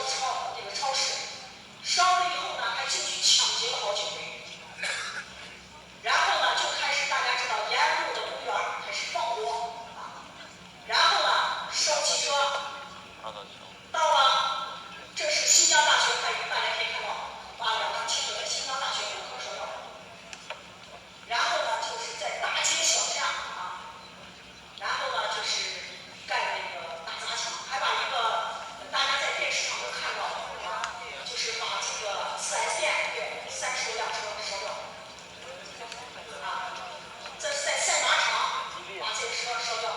入超市，烧了以后呢，还进去抢劫了好几回。然后呢，就开始大家知道沿路的公园开始放火啊，然后呢烧汽车，到了这是新疆大学，大家可以看到啊，两张旗子在新疆大学门口烧掉。然后呢，就是在大街小巷啊，然后呢就是干那个大砸抢，还把一个大家在电视上都看到啊，就是把这个4S店对30多辆车烧掉。这是在赛马场把这个车烧掉，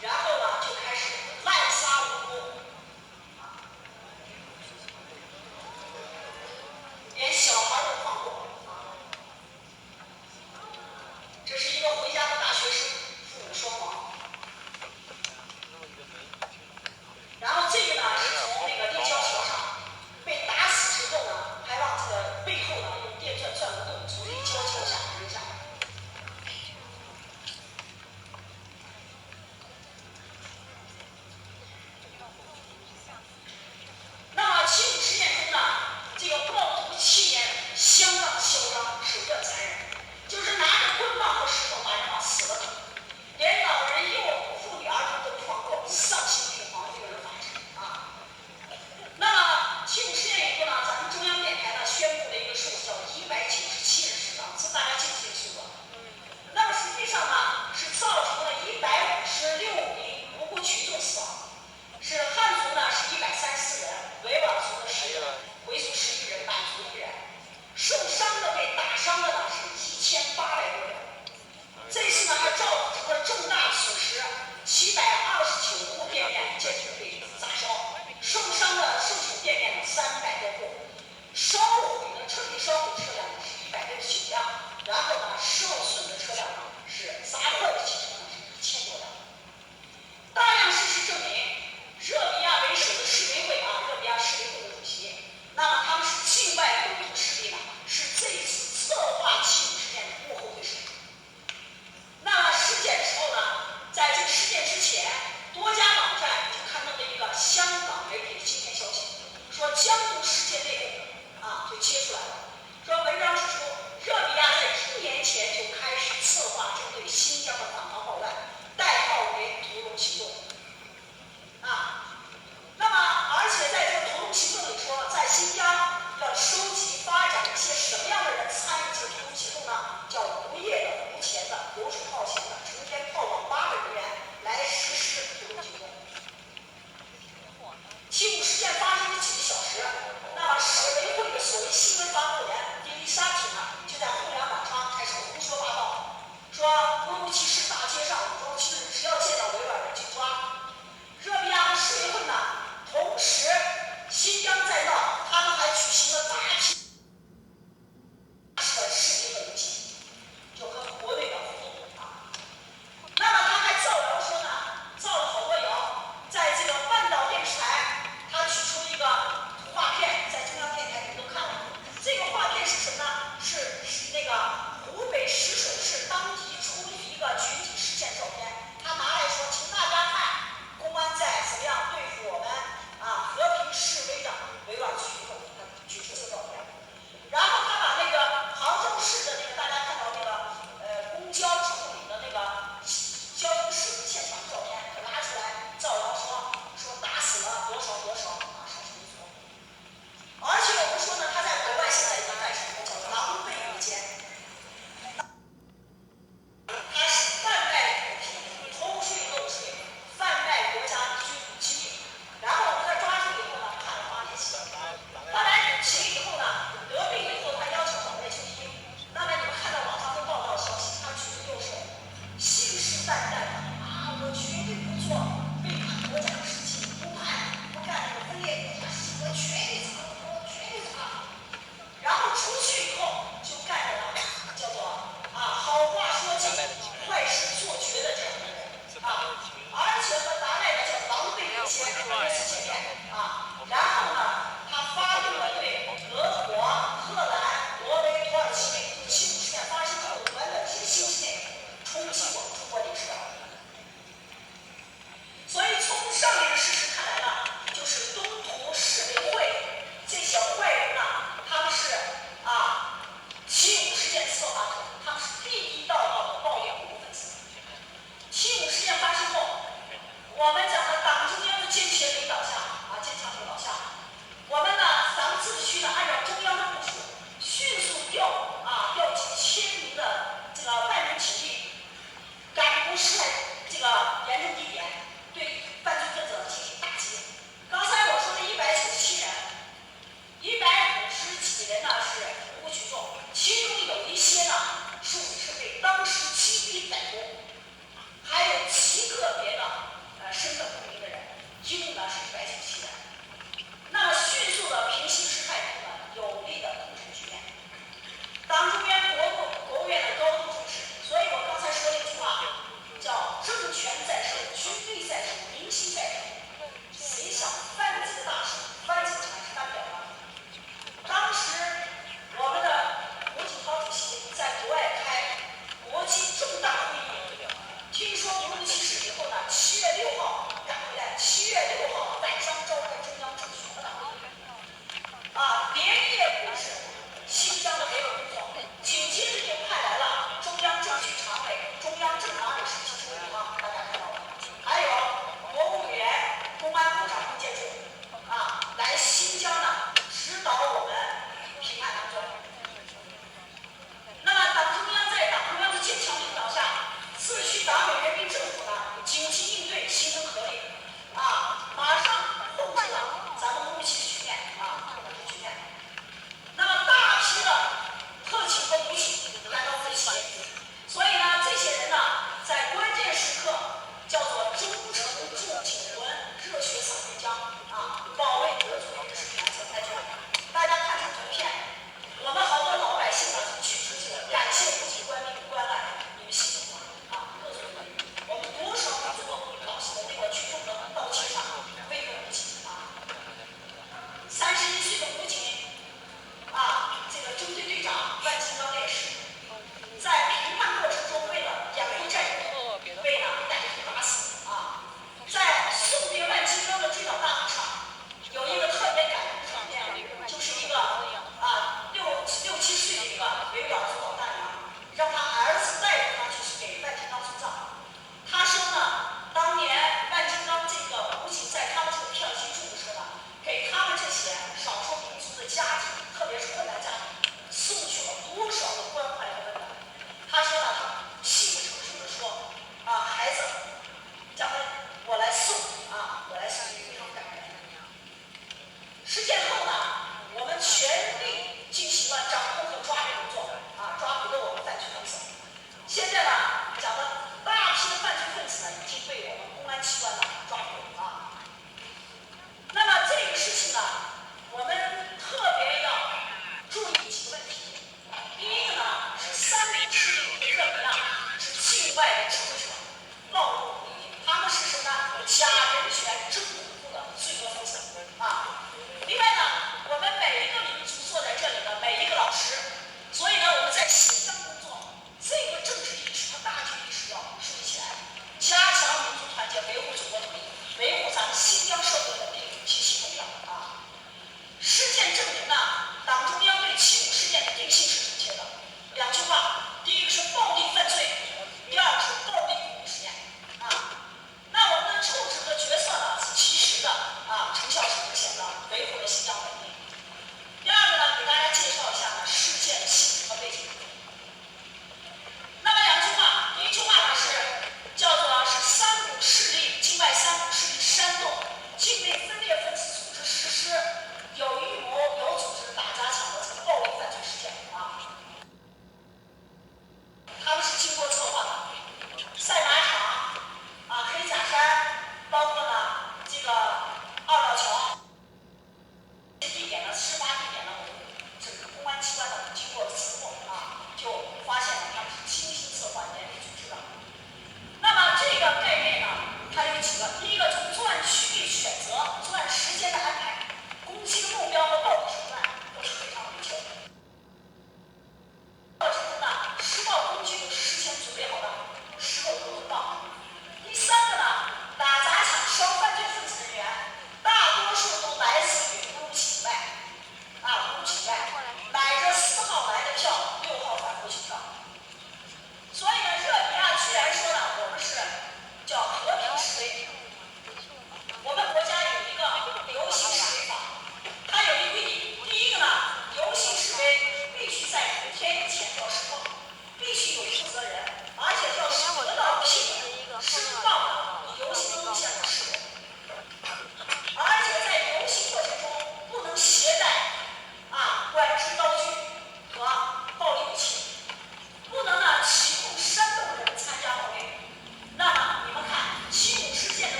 然后呢就开始滥杀无辜，连小孩都放过。这是一个回家的大学生，父母双亡。然后这个呢是从那个立交桥上被打死之后呢，还往这个背后呢用电钻钻个洞，从立交桥下扔下来。那么七五事件中呢，这个暴徒气焰相当嚣张，手段残忍，就是拿着棍棒和石头把人往死了整，连老人、幼妇女、儿童都不放过，丧心病狂，这个人法治啊。那么七五事件以后呢，咱们中央电台呢宣布了一个数字叫197人死亡，这大家记不记得数字？那么实际上呢，是造成了156名无辜群众死亡。是汉族呢是134人，维吾尔族的10人，回族11人，满族1人，受伤的被打伤的呢是1800多人。这次呢还造成了重大损失，729户店面建筑被砸烧，受伤的受损店面300多户，烧毁的彻底烧毁车辆是169辆，然后呢受损的车辆呢是砸坏的汽车呢是1000多辆。大量事实证明，热比亚为首的市委会啊，热比亚市委会的主席，那么他们是境外本土势力呢，是这次策划七五事件的幕后推手。那么事件之后呢，在这个事件之前，多家网站就刊登了一个香港媒体的今天消息，说江苏事件内幕啊就揭出来了，说文章指出，热比亚在1年前就开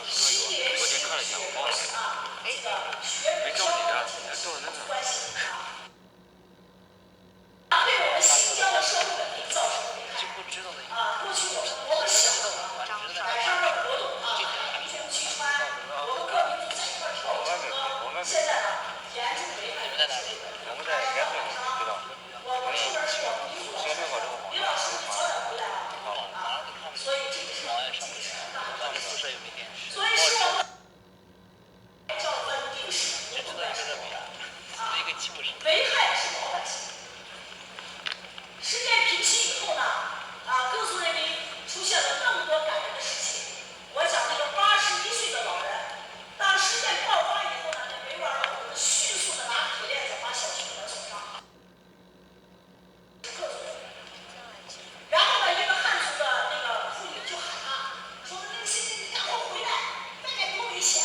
新年学生啊，这个学生交流关系对我们新疆的社会稳定造成的危害过去我们小时候赶上了活动民族聚川，我们各民族在一块跳舞，现在严重危害社会稳定。晚上我出门去民族老师，李老师早点回来所以这个是很大的问题。所以说我们叫稳定式民族关系危害的是老百姓。事件平息以后呢，各族人民出现了那么多感人的事情。我讲那个81岁的老人，当事件爆发以后呢，那维吾尔老人迅速的拿铁链子把小熊给送上。各族人民，然后呢，一个汉族的那个妇女就喊他，说那个谁你赶快回来，外面多危险。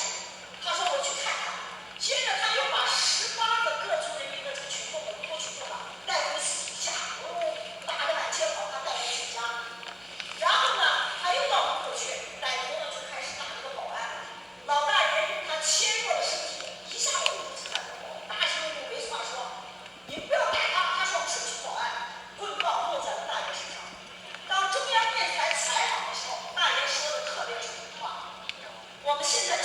他说我去看看。接着他又把18个各族人民的这个群众的多群众带回私底下，打着满街跑，他带回去家。然后呢，他又到门口去，歹徒呢就开始打这个保安。老大爷用他纤弱的身体一下子就看到了，大声用维族话说：“你不要打他！”他说：“我是去保安。”棍棒落在了大爷身上。当中央电视台采访的时候，大爷说的特别出名话：“我们现在的